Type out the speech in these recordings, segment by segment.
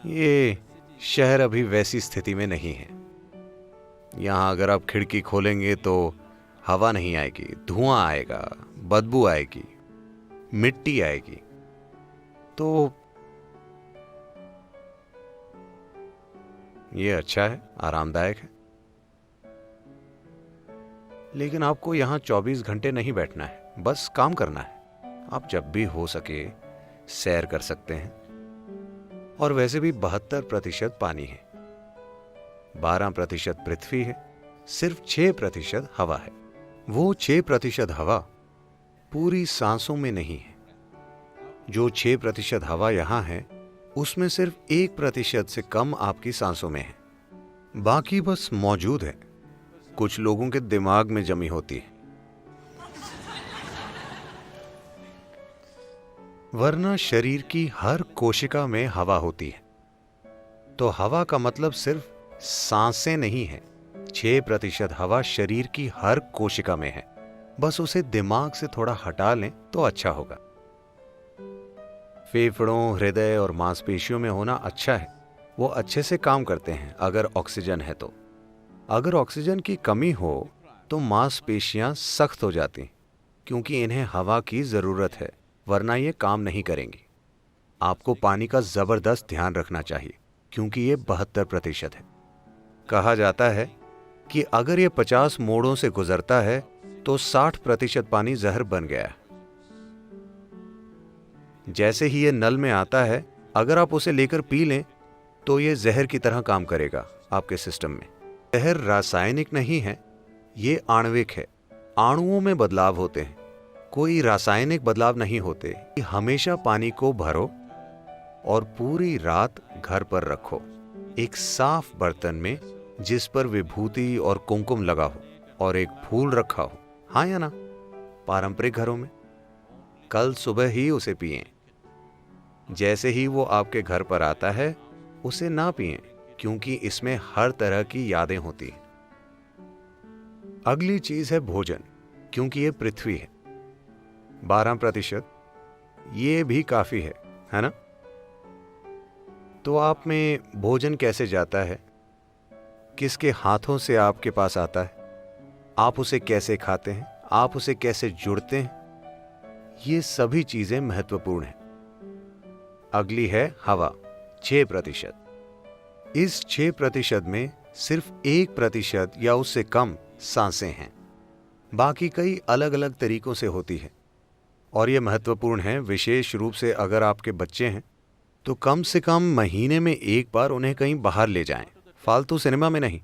ये शहर अभी वैसी स्थिति में नहीं है। यहाँ अगर आप खिड़की खोलेंगे तो हवा नहीं आएगी, धुआं आएगा, बदबू आएगी, मिट्टी आएगी। तो ये अच्छा है, आरामदायक है। लेकिन आपको यहाँ 24 घंटे नहीं बैठना है, बस काम करना है। आप जब भी हो सके सैर कर सकते हैं। और वैसे भी 72% पानी है, 12% पृथ्वी है, सिर्फ 6% हवा है। वो 6% हवा पूरी सांसों में नहीं है। जो 6% हवा यहाँ है उसमें सिर्फ 1% से कम आपकी सांसों में है। बाकी बस मौजूद है, कुछ लोगों के दिमाग में जमी होती है। वरना शरीर की हर कोशिका में हवा होती है। तो हवा का मतलब सिर्फ सांसें नहीं है। 6% हवा शरीर की हर कोशिका में है। बस उसे दिमाग से थोड़ा हटा लें तो अच्छा होगा। फेफड़ों, हृदय और मांसपेशियों में होना अच्छा है, वो अच्छे से काम करते हैं अगर ऑक्सीजन है तो। अगर ऑक्सीजन की कमी हो तो मांसपेशियां सख्त हो जाती, क्योंकि इन्हें हवा की जरूरत है, वरना ये काम नहीं करेंगी। आपको पानी का जबरदस्त ध्यान रखना चाहिए, क्योंकि ये 72% है। कहा जाता है कि अगर ये 50 मोड़ों से गुजरता है तो 60% पानी जहर बन गया है। जैसे ही ये नल में आता है, अगर आप उसे लेकर पी लें तो ये जहर की तरह काम करेगा आपके सिस्टम में। जहर रासायनिक नहीं है, ये आणविक है। अणुओं में बदलाव होते हैं, कोई रासायनिक बदलाव नहीं होते। हमेशा पानी को भरो और पूरी रात घर पर रखो, एक साफ बर्तन में जिस पर विभूति और कुमकुम लगा हो और एक फूल रखा हो। हाँ या ना? पारंपरिक घरों में कल सुबह ही उसे पिएं। जैसे ही वो आपके घर पर आता है उसे ना पिएं, क्योंकि इसमें हर तरह की यादें होती हैं। अगली चीज है भोजन, क्योंकि ये पृथ्वी है। 12% ये भी काफी है ना? तो आप में भोजन कैसे जाता है, किसके हाथों से आपके पास आता है, आप उसे कैसे खाते हैं, आप उसे कैसे जुड़ते हैं, ये सभी चीजें महत्वपूर्ण हैं। अगली है हवा, 6%। इस 6% में सिर्फ 1% या उससे कम सांसें हैं। बाकी कई अलग अलग तरीकों से होती है। और ये महत्वपूर्ण है, विशेष रूप से अगर आपके बच्चे हैं तो कम से कम महीने में एक बार उन्हें कहीं बाहर ले जाएं, फालतू सिनेमा में नहीं।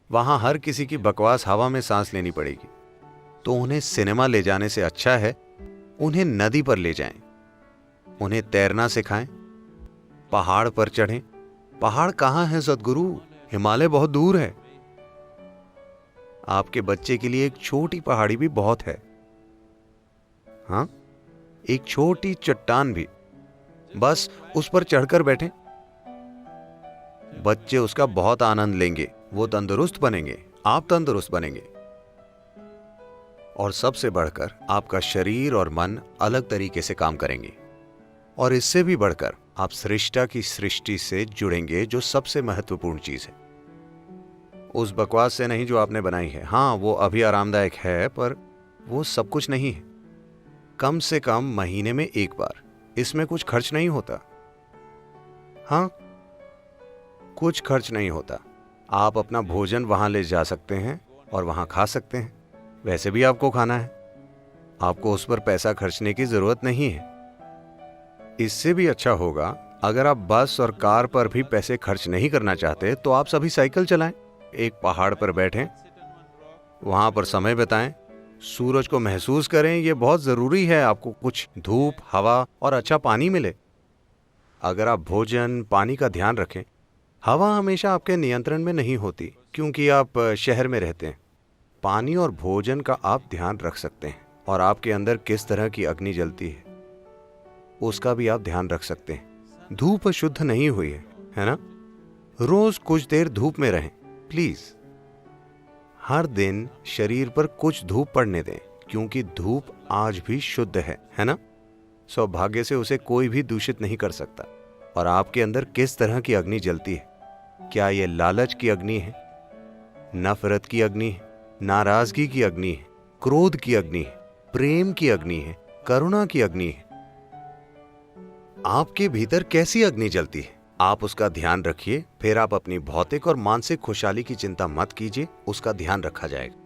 वहां हर किसी की बकवास हवा में सांस लेनी पड़ेगी। तो उन्हें सिनेमा ले जाने से अच्छा है उन्हें नदी पर ले जाएं, उन्हें तैरना सिखाएं, पहाड़ पर चढ़ें। पहाड़ कहाँ है सद्गुरु? हिमालय बहुत दूर है। आपके बच्चे के लिए एक छोटी पहाड़ी भी बहुत है। हाँ, एक छोटी चट्टान भी, बस उस पर चढ़कर बैठें। बच्चे उसका बहुत आनंद लेंगे, वो तंदुरुस्त बनेंगे, आप तंदुरुस्त बनेंगे। और सबसे बढ़कर आपका शरीर और मन अलग तरीके से काम करेंगे। और इससे भी बढ़कर आप सृष्टा की सृष्टि से जुड़ेंगे, जो सबसे महत्वपूर्ण चीज है। उस बकवास से नहीं जो आपने बनाई है। हाँ, वो अभी आरामदायक है, पर वो सब कुछ नहीं है। कम से कम महीने में एक बार। इसमें कुछ खर्च नहीं होता। हाँ, कुछ खर्च नहीं होता। आप अपना भोजन वहां ले जा सकते हैं और वहां खा सकते हैं। वैसे भी आपको खाना है, आपको उस पर पैसा खर्चने की जरूरत नहीं है। इससे भी अच्छा होगा अगर आप बस और कार पर भी पैसे खर्च नहीं करना चाहते तो आप सभी साइकिल चलाएं, एक पहाड़ पर बैठें, वहां पर समय बिताएं, सूरज को महसूस करें। यह बहुत जरूरी है, आपको कुछ धूप, हवा और अच्छा पानी मिले। अगर आप भोजन, पानी का ध्यान रखें। हवा हमेशा आपके नियंत्रण में नहीं होती, क्योंकि आप शहर में रहते हैं। पानी और भोजन का आप ध्यान रख सकते हैं, और आपके अंदर किस तरह की अग्नि जलती है उसका भी आप ध्यान रख सकते हैं। धूप शुद्ध नहीं हुई है ना? रोज कुछ देर धूप में रहें प्लीज। हर दिन शरीर पर कुछ धूप पड़ने दें, क्योंकि धूप आज भी शुद्ध है ना? सौभाग्य से उसे कोई भी दूषित नहीं कर सकता। और आपके अंदर किस तरह की अग्नि जलती है। क्या ये लालच की अग्नि है, नफरत की अग्नि है, नाराजगी की अग्नि है, क्रोध की अग्नि है, प्रेम की अग्नि है, करुणा की अग्नि है? आपके भीतर कैसी अग्नि जलती है? आप उसका ध्यान रखिए, फिर आप अपनी भौतिक और मानसिक खुशहाली की चिंता मत कीजिए, उसका ध्यान रखा जाएगा।